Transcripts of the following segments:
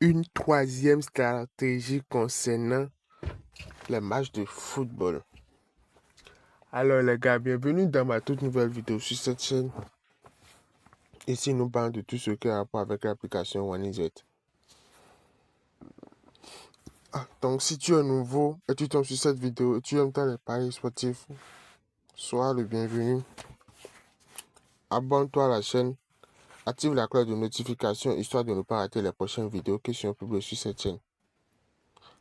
Une troisième stratégie concernant les matchs de football. Alors les gars, bienvenue dans ma toute nouvelle vidéo sur cette chaîne. Ici, nous parlons de tout ce qui a rapport avec l'application OneEasy. Donc si tu es nouveau et tu tombes sur cette vidéo et tu aimes tant les paris sportifs, sois le bienvenu. Abonne-toi à la chaîne, active la cloche de notification histoire de ne pas rater les prochaines vidéos qui seront publiées sur cette chaîne.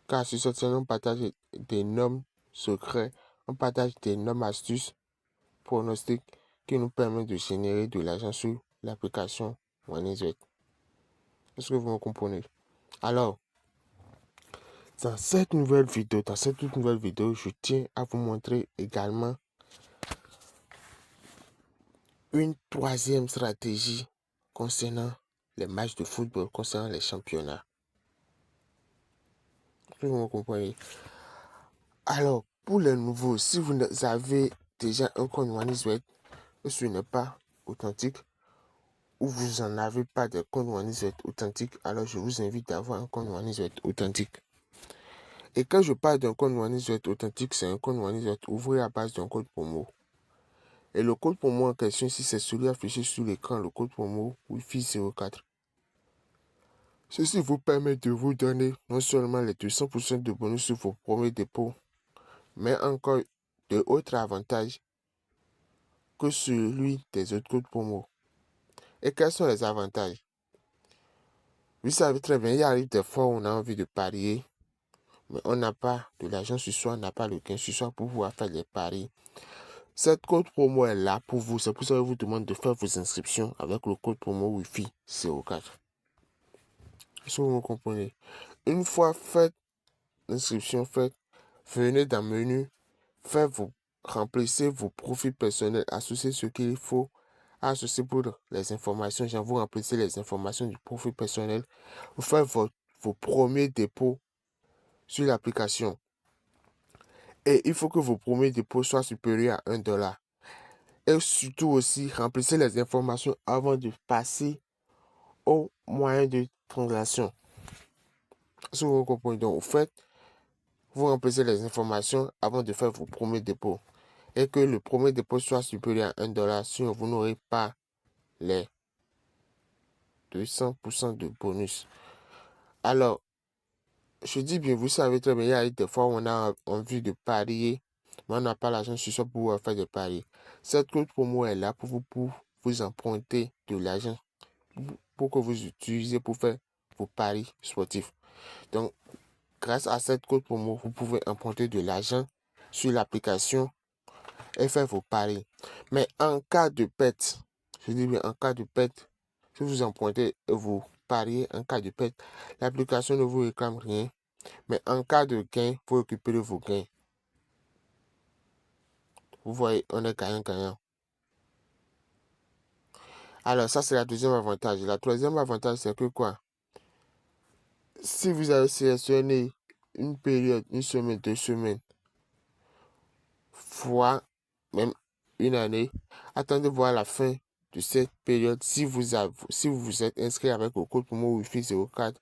Car sur cette chaîne, on partage d'énormes secrets, on partage d'énormes astuces, pronostics qui nous permettent de générer de l'argent sur l'application OneEasy. Est-ce que vous me comprenez? Alors, dans cette toute nouvelle vidéo, je tiens à vous montrer également une troisième stratégie concernant les matchs de football, concernant les championnats. Est-ce que vous me comprenez? Alors, pour les nouveaux, si vous avez déjà un compte OneEasy et ce n'est pas authentique, ou vous n'en avez pas de compte OneEasy authentique, alors je vous invite à avoir un compte OneEasy authentique. Et quand je parle d'un compte OneEasy authentique, c'est un compte OneEasy ouvert à base d'un code promo. Et le code promo en question ici, c'est celui affiché sur l'écran, le code promo Wi-Fi04. Ceci vous permet de vous donner non seulement les 200% de bonus sur vos premiers dépôts, mais encore de autres avantages que celui des autres codes promo. Et quels sont les avantages? Vous savez très bien, il arrive des fois où on a envie de parier, mais on n'a pas de l'argent sur soi, on n'a pas le gain sur soi pour pouvoir faire les paris. Cette code promo est là pour vous. C'est pour ça que je vous demande de faire vos inscriptions avec le code promo Wi-Fi CO4. Est-ce que vous me comprenez? Une fois faite l'inscription faite, venez dans le menu, remplissez vos profils personnels, associez ce qu'il faut associer pour les informations. Vous remplissez les informations du profil personnel. Vous faites vos premiers dépôts sur l'application. Et il faut que vos premiers dépôts soient supérieurs à $1. Et surtout aussi, remplissez les informations avant de passer au moyen de transaction. Si vous comprenez, donc vous remplissez les informations avant de faire vos premiers dépôts. Et que le premier dépôt soit supérieur à $1, sinon vous n'aurez pas les 200% de bonus. Alors, je dis bien, vous savez très bien, il y a des fois où on a envie de parier, mais on n'a pas l'argent sur soi pour pouvoir faire des paris. Cette code promo est là pour vous emprunter de l'argent pour que vous utilisez pour faire vos paris sportifs. Donc, grâce à cette code promo, vous pouvez emprunter de l'argent sur l'application et faire vos paris. Mais en cas de perte, je dis bien en cas de perte, si vous empruntez et vous pariez en cas de perte, l'application ne vous réclame rien. Mais en cas de gain, vous récupérez vos gains. Vous voyez, on est gagnant-gagnant. Alors, ça, c'est la deuxième avantage. La troisième avantage, c'est que quoi? Si vous avez sélectionné une période, une semaine, 2 semaines, fois même une année, attendez voir la fin de cette période. Si vous vous êtes inscrit avec le code promo Wi-Fi 04,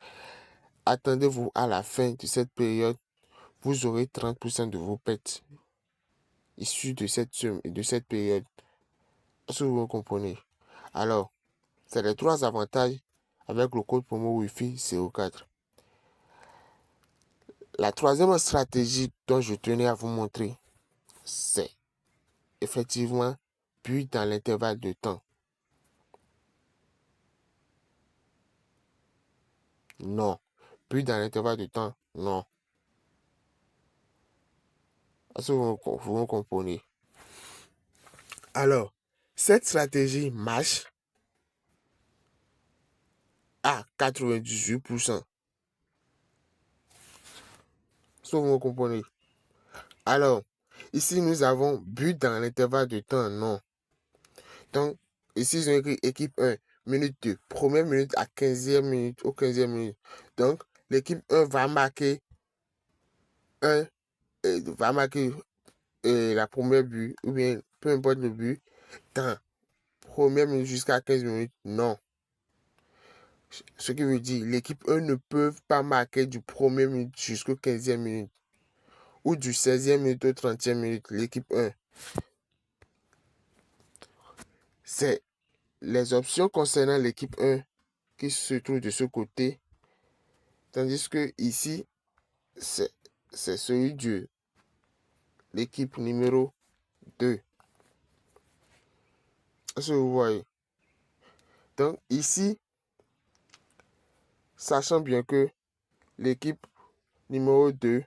attendez-vous à la fin de cette période, vous aurez 30% de vos pertes issues de cette période. Est-ce que vous me comprenez? Alors, c'est les trois avantages avec le code promo Wi-Fi 04. La troisième stratégie dont je tenais à vous montrer, c'est effectivement puis dans l'intervalle de temps. Non. Puis dans l'intervalle de temps, non. Est-ce que vous me comprenez? Alors, cette stratégie marche à 98%. Est-ce que vous me comprenez? Alors, ici, nous avons but dans l'intervalle de temps, non. Donc, ici, ils ont écrit équipe 1, minute 2, première minute à 15e minute ou 15e minute. Donc, l'équipe 1 va marquer la première but, ou bien peu importe le but, dans première minute jusqu'à 15 minutes, non. Ce qui veut dire l'équipe 1 ne peut pas marquer du 1er minute jusqu'au 15e minute ou du 16e minute au 30e minute. L'équipe 1. C'est les options concernant l'équipe 1 qui se trouvent de ce côté. Tandis que ici, c'est celui de l'équipe numéro 2. Est-ce que vous voyez? Donc ici, sachant bien que l'équipe numéro 2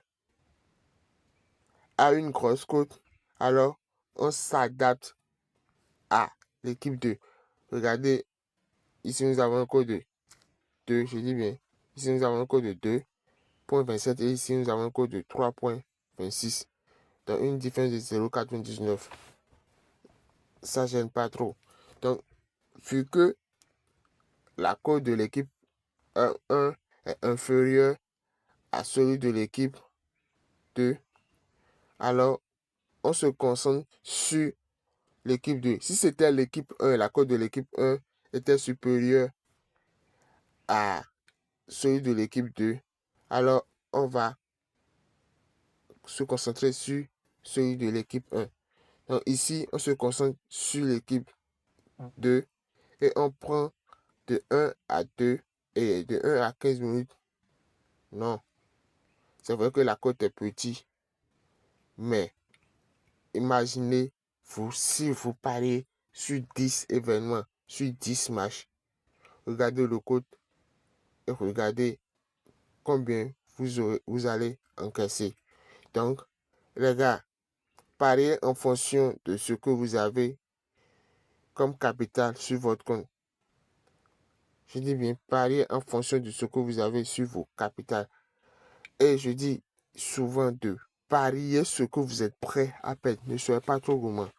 a une grosse cote, alors on s'adapte à l'équipe 2. Regardez, ici nous avons un code de 2, je dis bien. Ici nous avons un code de 2,27 et ici nous avons un code de 3,26. Donc une différence de 0,99. Ça gêne pas trop. Donc, vu que la cote de l'équipe 1 est inférieure à celui de l'équipe 2, alors on se concentre sur l'équipe 2. Si c'était l'équipe 1, la cote de l'équipe 1 était supérieure à celui de l'équipe 2, alors on va se concentrer sur celui de l'équipe 1. Donc ici, on se concentre sur l'équipe 2 et on prend de 1 à 2 et de 1 à 15 minutes. Non, c'est vrai que la cote est petite, mais imaginez, si vous pariez sur 10 événements, sur 10 matchs, regardez le cote et regardez combien vous allez encaisser. Donc, les gars, pariez en fonction de ce que vous avez comme capital sur votre compte. Je dis bien, pariez en fonction de ce que vous avez sur vos capitales. Et je dis souvent de parier ce que vous êtes prêt à perdre. Ne soyez pas trop gourmand.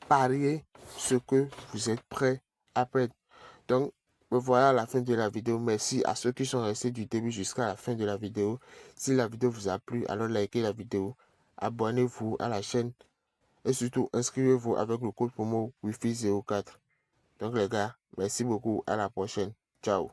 Pariez ce que vous êtes prêt à perdre. Donc, me voilà à la fin de la vidéo. Merci à ceux qui sont restés du début jusqu'à la fin de la vidéo. Si la vidéo vous a plu, alors likez la vidéo. Abonnez-vous à la chaîne. Et surtout, inscrivez-vous avec le code promo Wi-Fi 04. Donc les gars, merci beaucoup. À la prochaine. Ciao.